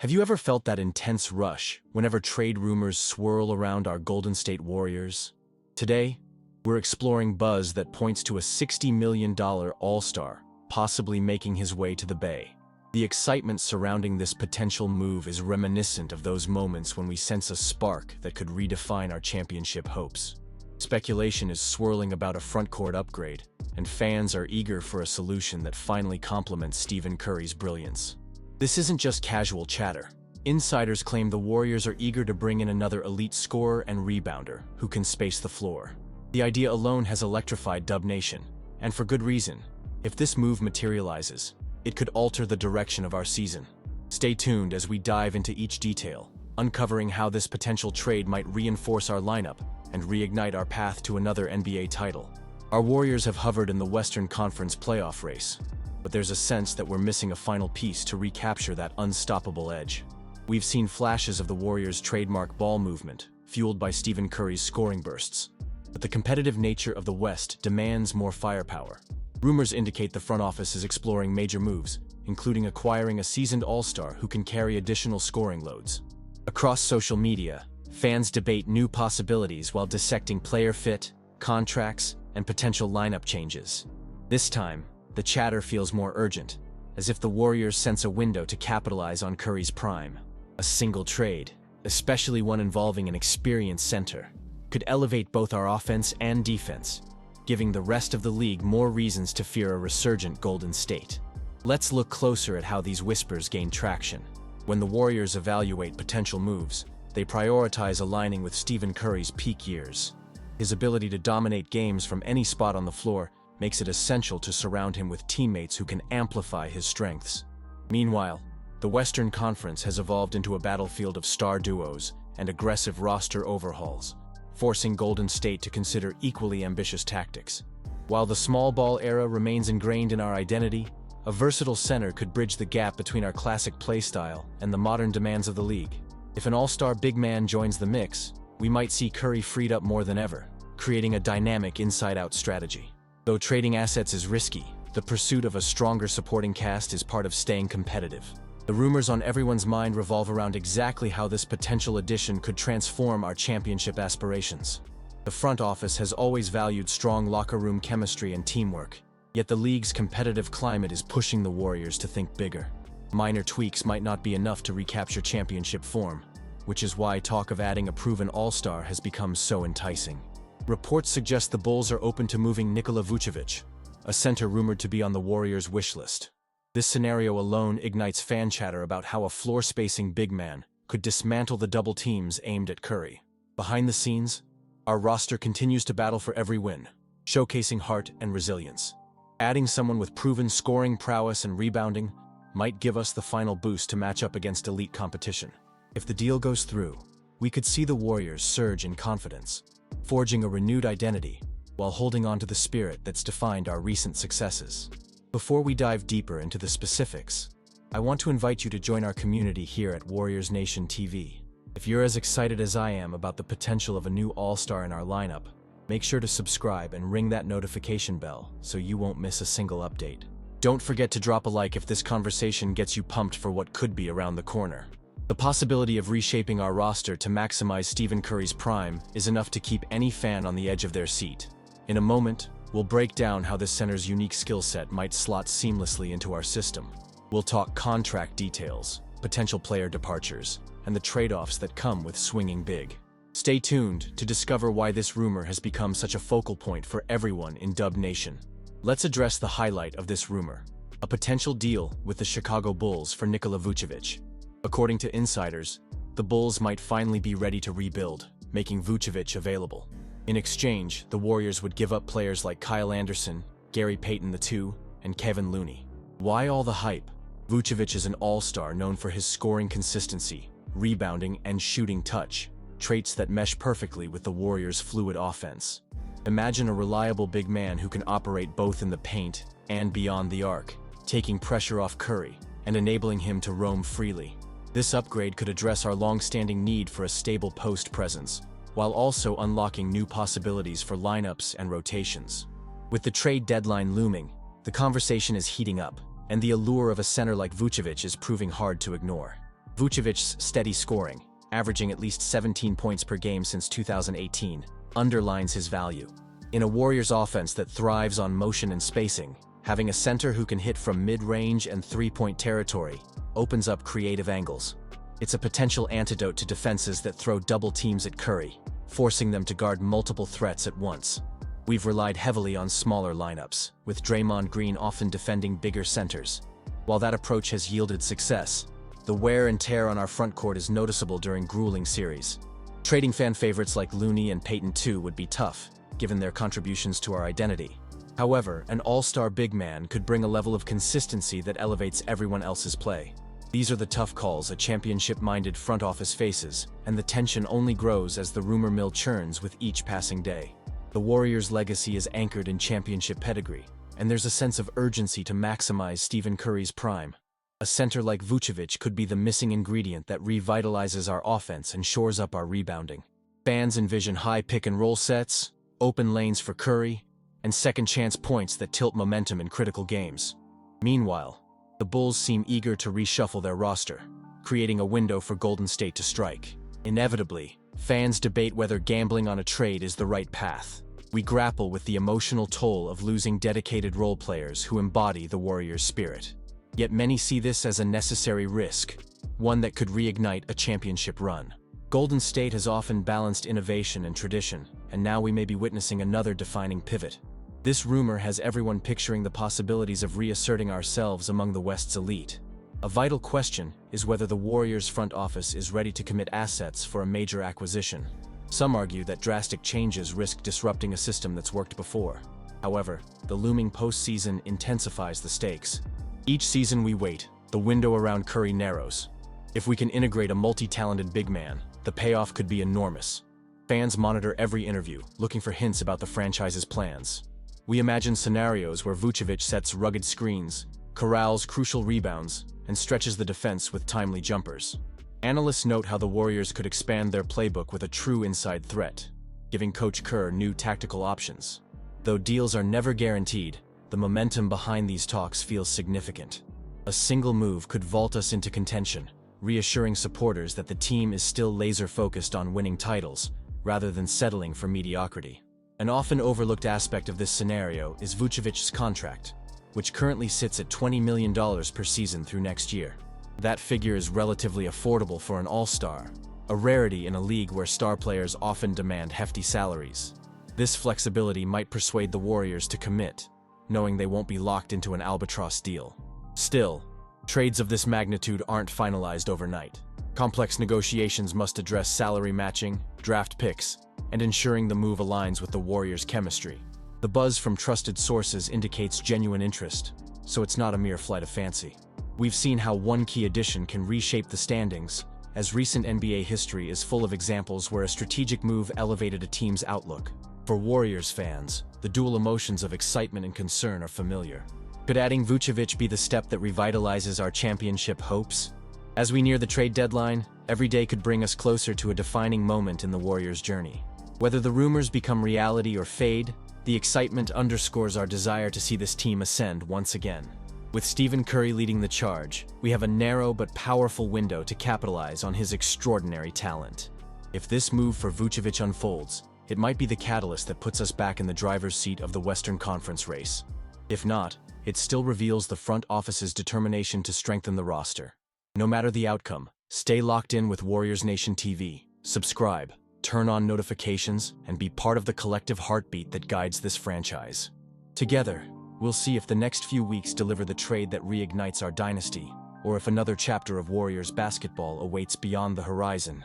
Have you ever felt that intense rush whenever trade rumors swirl around our Golden State Warriors? Today, we're exploring buzz that points to a $60 million all-star possibly making his way to the Bay. The excitement surrounding this potential move is reminiscent of those moments when we sense a spark that could redefine our championship hopes. Speculation is swirling about a frontcourt upgrade, and fans are eager for a solution that finally complements Stephen Curry's brilliance. This isn't just casual chatter. Insiders claim the Warriors are eager to bring in another elite scorer and rebounder who can space the floor. The idea alone has electrified Dub Nation, and for good reason. If this move materializes, it could alter the direction of our season. Stay tuned as we dive into each detail, uncovering how this potential trade might reinforce our lineup and reignite our path to another NBA title. Our Warriors have hovered in the Western Conference playoff race, but there's a sense that we're missing a final piece to recapture that unstoppable edge. We've seen flashes of the Warriors' trademark ball movement, fueled by Stephen Curry's scoring bursts. But the competitive nature of the West demands more firepower. Rumors indicate the front office is exploring major moves, including acquiring a seasoned all-star who can carry additional scoring loads. Across social media, fans debate new possibilities while dissecting player fit, contracts, and potential lineup changes. This time, the chatter feels more urgent, as if the Warriors sense a window to capitalize on Curry's prime. A single trade, especially one involving an experienced center, could elevate both our offense and defense, giving the rest of the league more reasons to fear a resurgent Golden State. Let's look closer at how these whispers gain traction. When the Warriors evaluate potential moves, they prioritize aligning with Stephen Curry's peak years. His ability to dominate games from any spot on the floor makes it essential to surround him with teammates who can amplify his strengths. Meanwhile, the Western Conference has evolved into a battlefield of star duos and aggressive roster overhauls, forcing Golden State to consider equally ambitious tactics. While the small ball era remains ingrained in our identity, a versatile center could bridge the gap between our classic playstyle and the modern demands of the league. If an all-star big man joins the mix, we might see Curry freed up more than ever, creating a dynamic inside-out strategy. Though trading assets is risky, the pursuit of a stronger supporting cast is part of staying competitive. The rumors on everyone's mind revolve around exactly how this potential addition could transform our championship aspirations. The front office has always valued strong locker room chemistry and teamwork, yet the league's competitive climate is pushing the Warriors to think bigger. Minor tweaks might not be enough to recapture championship form, which is why talk of adding a proven all-star has become so enticing. Reports suggest the Bulls are open to moving Nikola Vucevic, a center rumored to be on the Warriors' wish list. This scenario alone ignites fan chatter about how a floor-spacing big man could dismantle the double teams aimed at Curry. Behind the scenes, our roster continues to battle for every win, showcasing heart and resilience. Adding someone with proven scoring prowess and rebounding might give us the final boost to match up against elite competition. If the deal goes through, we could see the Warriors surge in confidence, forging a renewed identity while holding on to the spirit that's defined our recent successes. Before we dive deeper into the specifics, I want to invite you to join our community here at Warriors Nation TV. If you're as excited as I am about the potential of a new all-star in our lineup, make sure to subscribe and ring that notification bell so you won't miss a single update. Don't forget to drop a like if this conversation gets you pumped for what could be around the corner. The possibility of reshaping our roster to maximize Stephen Curry's prime is enough to keep any fan on the edge of their seat. In a moment, we'll break down how this center's unique skill set might slot seamlessly into our system. We'll talk contract details, potential player departures, and the trade-offs that come with swinging big. Stay tuned to discover why this rumor has become such a focal point for everyone in Dub Nation. Let's address the highlight of this rumor: a potential deal with the Chicago Bulls for Nikola Vucevic. According to insiders, the Bulls might finally be ready to rebuild, making Vucevic available. In exchange, the Warriors would give up players like Kyle Anderson, Gary Payton II, and Kevin Looney. Why all the hype? Vucevic is an all-star known for his scoring consistency, rebounding, and shooting touch, traits that mesh perfectly with the Warriors' fluid offense. Imagine a reliable big man who can operate both in the paint and beyond the arc, taking pressure off Curry and enabling him to roam freely. This upgrade could address our long-standing need for a stable post presence, while also unlocking new possibilities for lineups and rotations. With the trade deadline looming, the conversation is heating up, and the allure of a center like Vucevic is proving hard to ignore. Vucevic's steady scoring, averaging at least 17 points per game since 2018, underlines his value. In a Warriors offense that thrives on motion and spacing, having a center who can hit from mid-range and three-point territory opens up creative angles. It's a potential antidote to defenses that throw double teams at Curry, forcing them to guard multiple threats at once. We've relied heavily on smaller lineups, with Draymond Green often defending bigger centers. While that approach has yielded success, the wear and tear on our front court is noticeable during grueling series. Trading fan favorites like Looney and Peyton II would be tough, given their contributions to our identity. However, an all-star big man could bring a level of consistency that elevates everyone else's play. These are the tough calls a championship-minded front office faces, and the tension only grows as the rumor mill churns with each passing day. The Warriors' legacy is anchored in championship pedigree, and there's a sense of urgency to maximize Stephen Curry's prime. A center like Vucevic could be the missing ingredient that revitalizes our offense and shores up our rebounding. Fans envision high pick-and-roll sets, open lanes for Curry, and second-chance points that tilt momentum in critical games. Meanwhile, the Bulls seem eager to reshuffle their roster, creating a window for Golden State to strike. Inevitably, fans debate whether gambling on a trade is the right path. We grapple with the emotional toll of losing dedicated role players who embody the Warriors' spirit. Yet many see this as a necessary risk, one that could reignite a championship run. Golden State has often balanced innovation and tradition, and now we may be witnessing another defining pivot. This rumor has everyone picturing the possibilities of reasserting ourselves among the West's elite. A vital question is whether the Warriors' front office is ready to commit assets for a major acquisition. Some argue that drastic changes risk disrupting a system that's worked before. However, the looming postseason intensifies the stakes. Each season we wait, the window around Curry narrows. If we can integrate a multi-talented big man, the payoff could be enormous. Fans monitor every interview, looking for hints about the franchise's plans. We imagine scenarios where Vucevic sets rugged screens, corrals crucial rebounds, and stretches the defense with timely jumpers. Analysts note how the Warriors could expand their playbook with a true inside threat, giving Coach Kerr new tactical options. Though deals are never guaranteed, the momentum behind these talks feels significant. A single move could vault us into contention, reassuring supporters that the team is still laser-focused on winning titles, rather than settling for mediocrity. An often overlooked aspect of this scenario is Vucevic's contract, which currently sits at $20 million per season through next year. That figure is relatively affordable for an all-star, a rarity in a league where star players often demand hefty salaries. This flexibility might persuade the Warriors to commit, knowing they won't be locked into an albatross deal. Still, trades of this magnitude aren't finalized overnight. Complex negotiations must address salary matching, draft picks, and ensuring the move aligns with the Warriors' chemistry. The buzz from trusted sources indicates genuine interest, so it's not a mere flight of fancy. We've seen how one key addition can reshape the standings, as recent NBA history is full of examples where a strategic move elevated a team's outlook. For Warriors fans, the dual emotions of excitement and concern are familiar. Could adding Vucevic be the step that revitalizes our championship hopes? As we near the trade deadline, every day could bring us closer to a defining moment in the Warriors' journey. Whether the rumors become reality or fade, the excitement underscores our desire to see this team ascend once again. With Stephen Curry leading the charge, we have a narrow but powerful window to capitalize on his extraordinary talent. If this move for Vucevic unfolds, it might be the catalyst that puts us back in the driver's seat of the Western Conference race. If not, it still reveals the front office's determination to strengthen the roster. No matter the outcome, stay locked in with Warriors Nation TV. Subscribe, turn on notifications, and be part of the collective heartbeat that guides this franchise. Together, we'll see if the next few weeks deliver the trade that reignites our dynasty, or if another chapter of Warriors basketball awaits beyond the horizon.